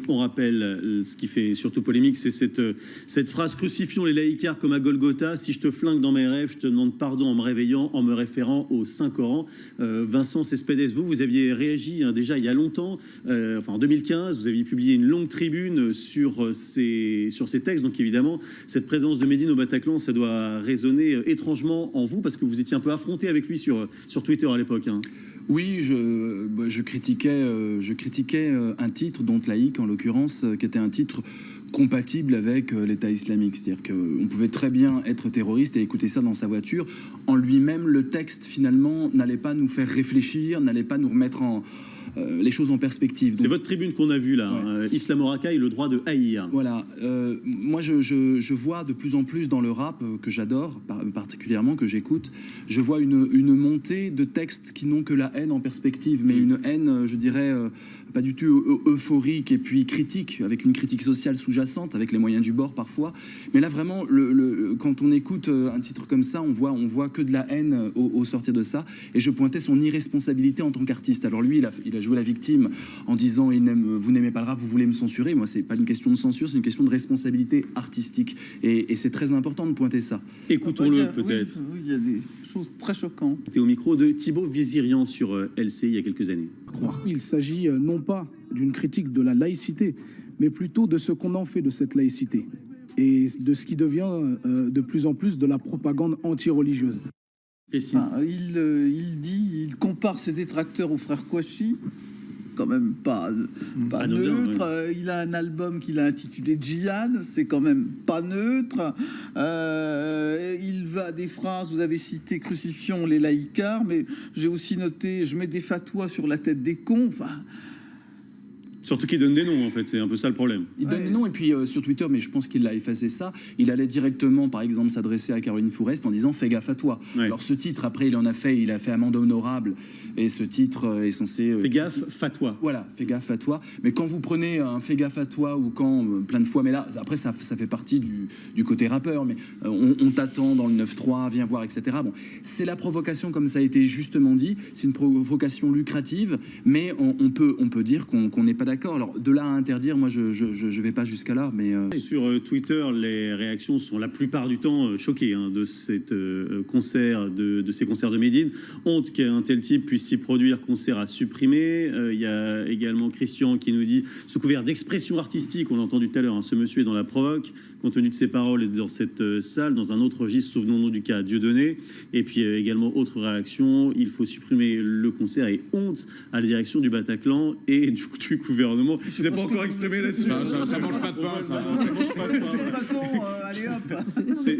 On rappelle ce qui fait surtout polémique, c'est cette phrase « Crucifions les laïcards comme à Golgotha. Si je te flingue dans mes rêves, je te demande pardon en me réveillant, en me référant au Saint-Coran. » Vincent Cespedes, vous aviez réagi déjà il y a longtemps, en 2015, vous aviez publié une longue tribune sur ces textes. Donc évidemment, cette présence de Médine au Bataclan, ça doit résonner étrangement en vous, parce que vous étiez un peu affronté avec lui sur Twitter à l'époque. Oui, je critiquais un titre, dont laïque en l'occurrence, qui était un titre compatible avec l'État islamique. C'est-à-dire qu'on pouvait très bien être terroriste et écouter ça dans sa voiture. En lui-même, le texte, finalement, n'allait pas nous faire réfléchir, n'allait pas nous remettre les choses en perspective. C'est votre tribune qu'on a vue là, ouais. Islam au racaille, le droit de haïr. Voilà. Moi, je vois de plus en plus dans le rap, que j'adore, particulièrement, que j'écoute, je vois une montée de textes qui n'ont que la haine en perspective, mais une haine, je dirais, pas du tout euphorique et puis critique, avec une critique sociale sous-jacente, avec les moyens du bord parfois. Mais là, vraiment, quand on écoute un titre comme ça, on voit que de la haine au sortir de ça. Et je pointais son irresponsabilité en tant qu'artiste. Alors lui, il a joué la victime en disant vous n'aimez pas le rap, vous voulez me censurer. Moi, c'est pas une question de censure, c'est une question de responsabilité artistique. Et c'est très important de pointer ça. Écoutons-le peut-être. Oui, il y a des choses très choquantes. C'était au micro de Thibaut Vizirian sur LCI il y a quelques années. Il s'agit non pas d'une critique de la laïcité, mais plutôt de ce qu'on en fait de cette laïcité et de ce qui devient de plus en plus de la propagande anti-religieuse. Il compare ses détracteurs aux frères Kouachi, quand même pas neutre. Ouais. Il a un album qu'il a intitulé Djihad, c'est quand même pas neutre. Il va à des phrases, vous avez cité crucifions les laïcards, mais j'ai aussi noté je mets des fatwas sur la tête des cons. Enfin. Surtout qu'il donne des noms, en fait, c'est un peu ça le problème. Il donne des noms, et puis sur Twitter, mais je pense qu'il a effacé ça, il allait directement, par exemple, s'adresser à Caroline Fourest en disant « Fais gaffe à toi ouais. ». Alors ce titre, après, il a fait amende honorable, et ce titre est censé... Fais gaffe, fatwa. Voilà, fais gaffe à toi. Mais quand vous prenez un fais gaffe à toi, ou quand, plein de fois, mais là, après, ça fait partie du côté rappeur, mais on t'attend dans le 9-3, viens voir, etc. Bon, c'est la provocation, comme ça a été justement dit, c'est une provocation lucrative, mais on peut dire qu'on n'est pas d'accord. Alors, de là à interdire, moi, je vais pas jusqu'à là, mais... Sur Twitter, les réactions sont la plupart du temps choquées de ces concerts de Médine. Honte qu'un tel type puisse s'y produire, concert à supprimer. Il y a également Christian qui nous dit, sous couvert d'expression artistique, on l'a entendu tout à l'heure, ce monsieur est dans la provoque, compte tenu de ses paroles et dans cette salle, dans un autre registre, souvenons-nous du cas Dieudonné. Et puis également, autre réaction, il faut supprimer le concert et honte à la direction du Bataclan et du gouvernement. Je n'ai pas encore exprimé là-dessus. Ça mange pas de pain, ça. Allez hop.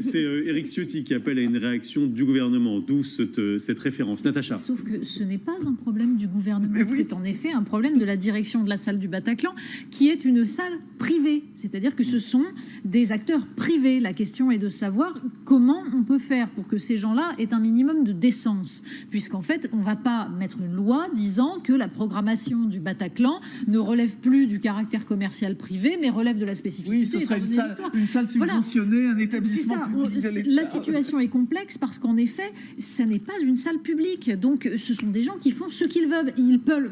C'est Éric Ciotti qui appelle à une réaction du gouvernement, d'où cette référence. Natacha. Sauf que ce n'est pas un problème du gouvernement, oui. C'est en effet un problème de la direction de la salle du Bataclan, qui est une salle privée. C'est-à-dire que ce sont des acteurs privés. La question est de savoir comment on peut faire pour que ces gens-là aient un minimum de décence. Puisqu'en fait, on ne va pas mettre une loi disant que la programmation du Bataclan ne relève plus du caractère commercial privé, mais relève de la spécificité. Oui, ce serait une salle subventionnée, voilà. Un établissement public de l'État. La situation est complexe parce qu'en effet, ça n'est pas une salle publique. Donc, ce sont des gens qui font ce qu'ils veulent.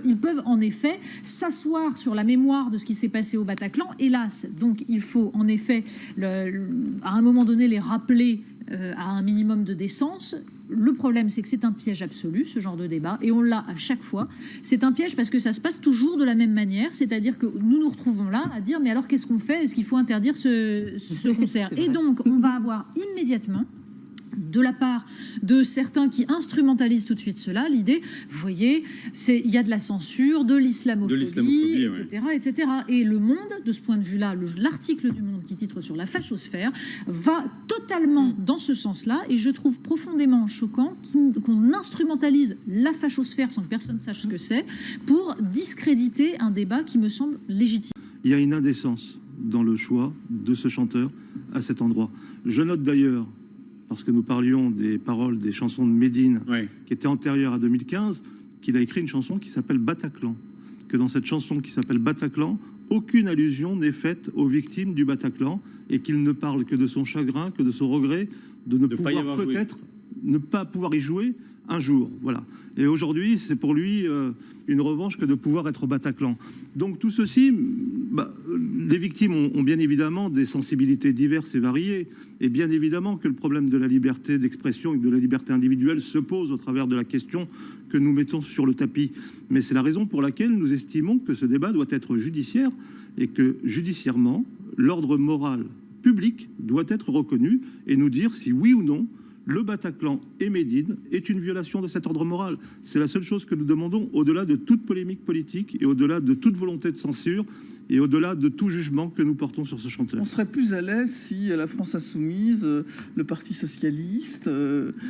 Ils peuvent en effet s'asseoir sur la mémoire de ce qui s'est passé au Bataclan. Hélas, donc il faut en effet, à un moment donné, les rappeler à un minimum de décence. Le problème, c'est que c'est un piège absolu, ce genre de débat, et on l'a à chaque fois. C'est un piège parce que ça se passe toujours de la même manière, c'est-à-dire que nous nous retrouvons là à dire « mais alors qu'est-ce qu'on fait ? Est-ce qu'il faut interdire ce concert ?» Et donc, on va avoir immédiatement, de la part de certains qui instrumentalisent tout de suite cela, l'idée, vous voyez, il y a de la censure, de l'islamophobie, etc., ouais. etc. Et Le Monde, de ce point de vue-là, l'article du Monde qui titre sur la fachosphère, va totalement dans ce sens-là, et je trouve profondément choquant qu'on instrumentalise la fachosphère sans que personne sache ce que c'est, pour discréditer un débat qui me semble légitime. Il y a une indécence dans le choix de ce chanteur à cet endroit. Je note d'ailleurs, parce que nous parlions des paroles des chansons de Médine, ouais, qui étaient antérieures à 2015, qu'il a écrit une chanson qui s'appelle Bataclan. Que dans cette chanson qui s'appelle Bataclan, aucune allusion n'est faite aux victimes du Bataclan, et qu'il ne parle que de son chagrin, que de son regret de ne pouvoir peut-être ne pas pouvoir y jouer un jour. Voilà. Et aujourd'hui, c'est pour lui une revanche que de pouvoir être au Bataclan. Donc tout ceci les victimes ont bien évidemment des sensibilités diverses et variées, et bien évidemment que le problème de la liberté d'expression et de la liberté individuelle se pose au travers de la question que nous mettons sur le tapis. Mais c'est la raison pour laquelle nous estimons que ce débat doit être judiciaire et que, judiciairement, l'ordre moral public doit être reconnu et nous dire si oui ou non le Bataclan et Médine est une violation de cet ordre moral. C'est la seule chose que nous demandons, au-delà de toute polémique politique et au-delà de toute volonté de censure et au-delà de tout jugement que nous portons sur ce chanteur. On serait plus à l'aise si la France Insoumise, le Parti Socialiste...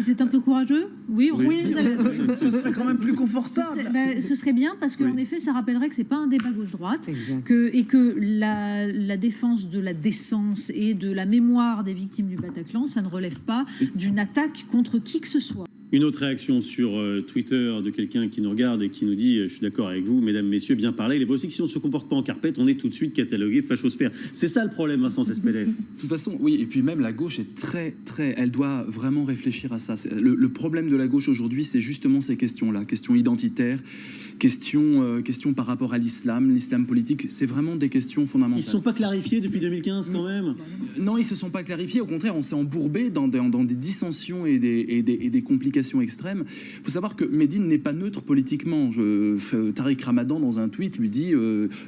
C'est un peu courageux. Oui, on serait plus à l'aise. Ce serait quand même plus confortable. Ce serait bien, parce qu'en effet, ça rappellerait que c'est pas un débat gauche-droite, et que la défense de la décence et de la mémoire des victimes du Bataclan, ça ne relève pas d'une attaque contre qui que ce soit. Une autre réaction sur Twitter de quelqu'un qui nous regarde et qui nous dit « Je suis d'accord avec vous, mesdames, messieurs, bien parler. Il est possible que si on ne se comporte pas en carpette, on est tout de suite catalogué fachosphère. » C'est ça le problème, Vincent Cespedes. De toute façon, oui, et puis même la gauche est très... Elle doit vraiment réfléchir à ça. Le problème de la gauche aujourd'hui, c'est justement ces questions-là, questions identitaires, questions par rapport à l'islam politique. C'est vraiment des questions fondamentales. Ils ne sont pas clarifiés depuis 2015 quand même? Non, ils ne se sont pas clarifiés. Au contraire, on s'est embourbé dans des dissensions et des complications extrêmes. Il faut savoir que Médine n'est pas neutre politiquement. Tariq Ramadan, dans un tweet, lui dit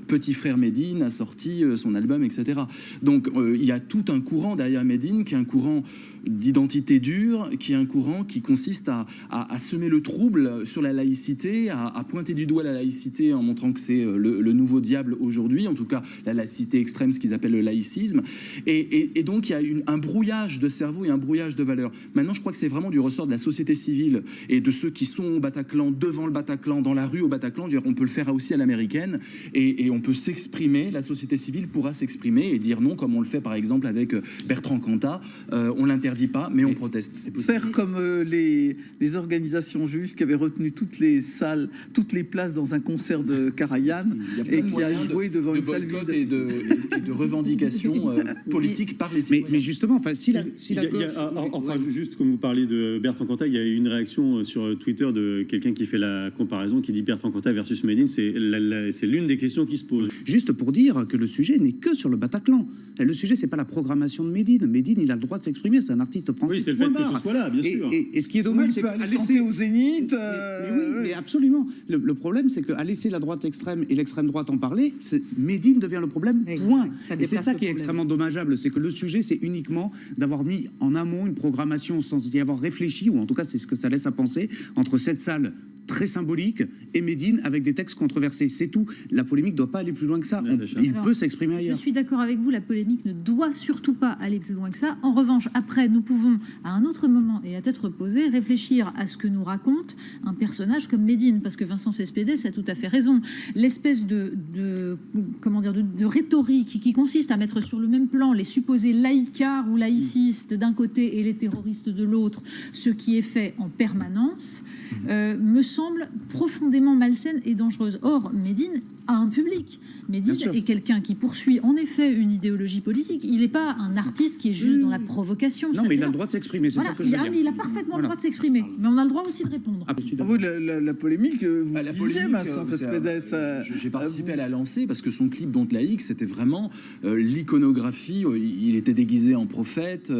petit frère Médine a sorti son album, etc. Donc il y a tout un courant derrière Médine qui est un courant d'identité dure, qui est un courant qui consiste à semer le trouble sur la laïcité, à pointer du doigt la laïcité en montrant que c'est le nouveau diable aujourd'hui, en tout cas la laïcité extrême, ce qu'ils appellent le laïcisme. Et donc il y a un brouillage de cerveau et un brouillage de valeurs. Maintenant, je crois que c'est vraiment du ressort de la société civile et de ceux qui sont au Bataclan, devant le Bataclan, dans la rue au Bataclan. On peut le faire aussi à l'américaine et on peut s'exprimer, la société civile pourra s'exprimer et dire non, comme on le fait par exemple avec Bertrand Cantat. On l'interdit pas, mais on proteste. C'est possible. Faire comme les organisations juives qui avaient retenu toutes les salles, toutes les places dans un concert de Karajan et qui a joué devant une salle vide. Et de revendications politiques par les citoyens. Mais justement, enfin, juste comme vous parlez de Bertrand Cantat, il y a eu une réaction sur Twitter de quelqu'un qui fait la comparaison, qui dit Bertrand Cantat versus Médine, c'est l'une des questions qui se posent. Juste pour dire que le sujet n'est que sur le Bataclan. Le sujet, c'est pas la programmation de Médine. Médine, il a le droit de s'exprimer, c'est un artiste français. Oui, c'est le fait que ce soit là, bien sûr. Et ce qui est dommage, c'est qu'à laisser au Zénith. Mais absolument. Le problème, c'est qu'à laisser la droite extrême et l'extrême droite en parler, Médine devient le problème, point. Et c'est ça qui est extrêmement dommageable, c'est que le sujet, c'est uniquement d'avoir mis en amont une programmation sans y avoir réfléchi, ou en tout cas, c'est ce que ça laisse à penser, entre cette salle très symbolique et Médine avec des textes controversés. C'est tout. La polémique ne doit pas aller plus loin que ça. Il peut s'exprimer ailleurs. Je suis d'accord avec vous, la polémique ne doit surtout pas aller plus loin que ça. En revanche, après, nous pouvons, à un autre moment et à tête reposée, réfléchir à ce que nous raconte un personnage comme Médine, parce que Vincent Cespedes a tout à fait raison. L'espèce de rhétorique qui consiste à mettre sur le même plan les supposés laïcards ou laïcistes d'un côté et les terroristes de l'autre, ce qui est fait en permanence, me semble profondément malsaine et dangereuse. Or, Médine a un public. Médine est quelqu'un qui poursuit en effet une idéologie politique. Il n'est pas un artiste qui est juste dans la provocation. Non, mais il a le droit de s'exprimer, c'est ça que je veux dire. Il a parfaitement le droit de s'exprimer, mais on a le droit aussi de répondre. Oui, la polémique, vous disiez, Vincent Cespedes. J'ai participé à la lancer parce que son clip Don't Laïque, c'était vraiment l'iconographie. Il était déguisé en prophète,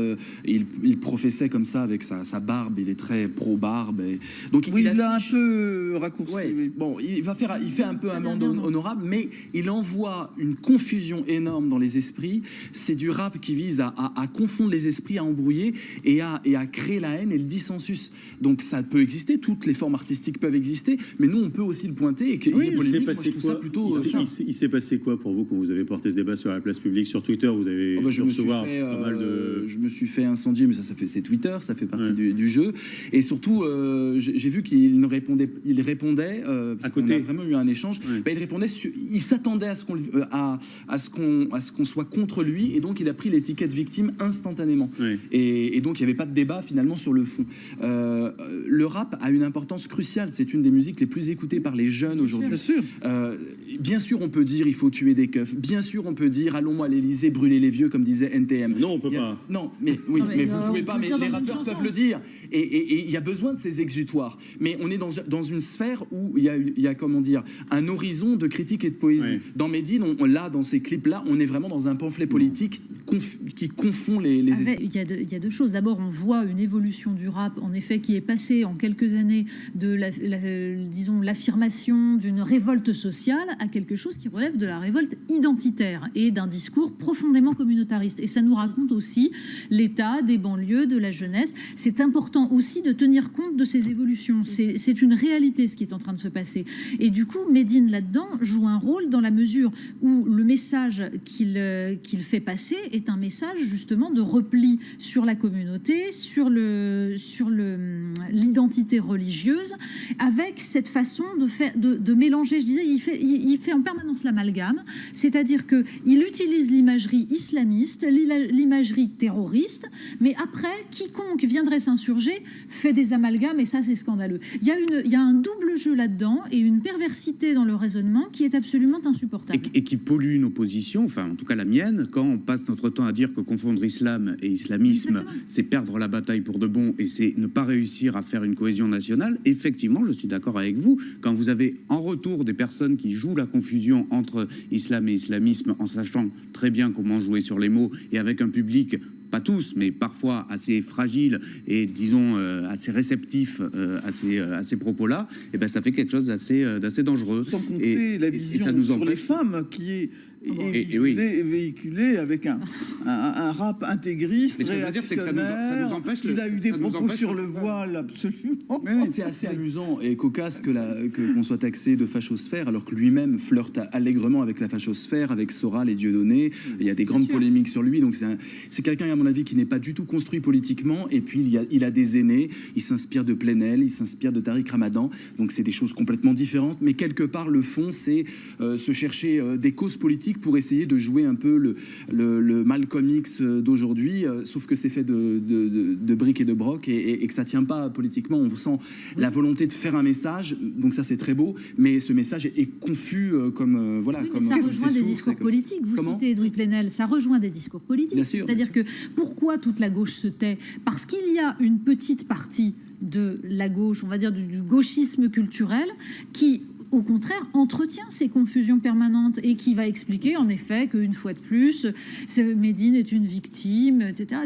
il professait comme ça avec sa barbe, il est très pro-barbe. Donc il a un peu raccourci. Bon, il fait un peu un monde honorable, mais il envoie une confusion énorme dans les esprits. C'est du rap qui vise à confondre les esprits, à embrouiller et à créer la haine et le dissensus. Donc ça peut exister, toutes les formes artistiques peuvent exister, mais nous on peut aussi le pointer. Et il s'est passé quoi pour vous quand vous avez porté ce débat sur la place publique, sur Twitter? Vous avez je me suis fait incendier, mais c'est Twitter, ça fait partie du jeu. Et surtout, j'ai vu qu'il répondait parce qu'on a vraiment eu un échange. Il répondait, il s'attendait à ce qu'on soit contre lui, et donc il a pris l'étiquette victime instantanément. Et donc il n'y avait pas de débat finalement sur le fond. Le rap a une importance cruciale. C'est une des musiques les plus écoutées par les jeunes aujourd'hui. Bien sûr, on peut dire il faut tuer des keufs. Bien sûr, on peut dire allons à l'Élysée brûler les vieux, comme disait NTM. Non, on peut pas. Non, mais vous pouvez pas. Mais les rappeurs peuvent le dire. Et il y a besoin de ces exutoires. Mais on est dans une sphère où il y a comment dire un horizon de critique et de poésie. Ouais. Dans Médine, là, dans ces clips-là, on est vraiment dans un pamphlet politique qui confond les esprits. Il y a deux choses. D'abord, on voit une évolution du rap, en effet, qui est passée en quelques années de disons, l'affirmation d'une révolte sociale à quelque chose qui relève de la révolte identitaire et d'un discours profondément communautariste. Et ça nous raconte aussi l'état des banlieues, de la jeunesse. C'est important aussi de tenir compte de ces évolutions. C'est une réalité, ce qui est en train de se passer. Et du coup, Médine, là-dedans, joue un rôle dans la mesure où le message qu'il fait passer est un message, justement, de repli sur la communauté, sur l'identité religieuse, avec cette façon de mélanger, je disais, il fait en permanence l'amalgame, c'est-à-dire qu'il utilise l'imagerie islamiste, l'imagerie terroriste, mais après, quiconque viendrait s'insurger fait des amalgames, et ça, c'est scandaleux. Il y a un double jeu là-dedans, et une perversité dans le raisonnement qui est absolument insupportable. Et qui pollue nos positions, enfin, en tout cas la mienne, quand on passe notre temps à dire que confondre islam et islamisme, c'est perdre la bataille pour de bon, et c'est ne pas réussir à faire une cohésion nationale. Effectivement, je suis d'accord avec vous, quand vous avez en retour des personnes qui jouent la confusion entre islam et islamisme en sachant très bien comment jouer sur les mots, et avec un public, pas tous, mais parfois assez fragile et, disons, assez réceptif à ces propos-là, et ben ça fait quelque chose d'assez dangereux. Sans compter la vision ça nous sur les femmes qui est véhiculée avec un rap intégriste, réactionnaire. Il a eu des propos sur le voile, absolument. Mais c'est assez amusant et cocasse qu'on soit taxé de fachosphère, alors que lui-même flirte allègrement avec la fachosphère, avec Soral et Dieudonné. Il y a des grandes polémiques sur lui, donc c'est quelqu'un, à mon avis, qui n'est pas du tout construit politiquement, et puis il a des aînés, il s'inspire de Plenel, il s'inspire de Tariq Ramadan, donc c'est des choses complètement différentes, mais quelque part le fond, c'est se chercher des causes politiques pour essayer de jouer un peu le Malcolm X d'aujourd'hui, sauf que c'est fait de briques et de broc, et que ça tient pas politiquement. On sent la volonté de faire un message, donc ça c'est très beau, mais ce message est confus comme voilà. Oui, comme ça rejoint des discours politiques. Vous citez Edoui Plenel, ça rejoint des discours politiques. C'est-à-dire que pourquoi toute la gauche se tait? Parce qu'il y a une petite partie de la gauche, on va dire du gauchisme culturel, qui au contraire, entretient ces confusions permanentes et qui va expliquer, en effet, qu'une fois de plus, Médine est une victime, etc.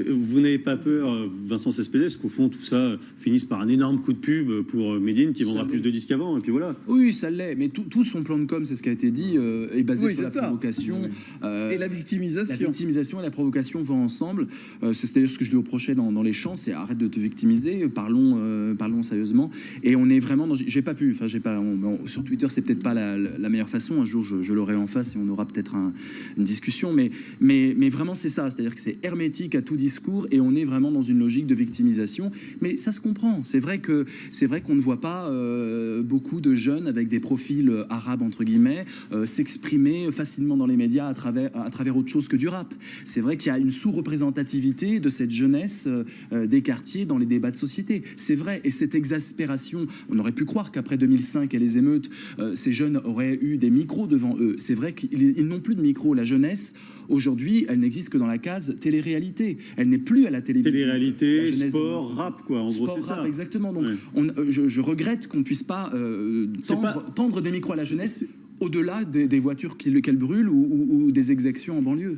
Vous n'avez pas peur, Vincent Cespedes, qu'au fond, tout ça finisse par un énorme coup de pub pour Médine qui vendra plus de disques qu'avant, et puis voilà. Oui, ça l'est, mais tout son plan de com', c'est ce qui a été dit, est basé sur la provocation. Et la victimisation. La victimisation et la provocation vont ensemble. C'est d'ailleurs ce que je dis au Prochet dans les chants, c'est arrête de te victimiser, parlons sérieusement. Et on est vraiment dans... J'ai pas pu, sur Twitter, c'est peut-être pas la meilleure façon. Un jour, je l'aurai en face et on aura peut-être une discussion. Mais vraiment, c'est ça. C'est-à-dire que c'est hermétique à tout discours et on est vraiment dans une logique de victimisation. Mais ça se comprend. C'est vrai qu'on ne voit pas beaucoup de jeunes avec des profils arabes, entre guillemets, s'exprimer facilement dans les médias à travers autre chose que du rap. C'est vrai qu'il y a une sous-représentativité de cette jeunesse des quartiers dans les débats de société. C'est vrai. Et cette exaspération, on aurait pu croire qu'après 2005 et les émeutes, ces jeunes auraient eu des micros devant eux. C'est vrai qu'ils n'ont plus de micros. La jeunesse, aujourd'hui, elle n'existe que dans la case télé-réalité. Elle n'est plus à la télévision. Télé-réalité, sport, rap, quoi. En gros, c'est ça. Exactement. Donc, je regrette qu'on ne puisse pas tendre des micros à la jeunesse au-delà des voitures qu'elle brûle ou des exactions en banlieue.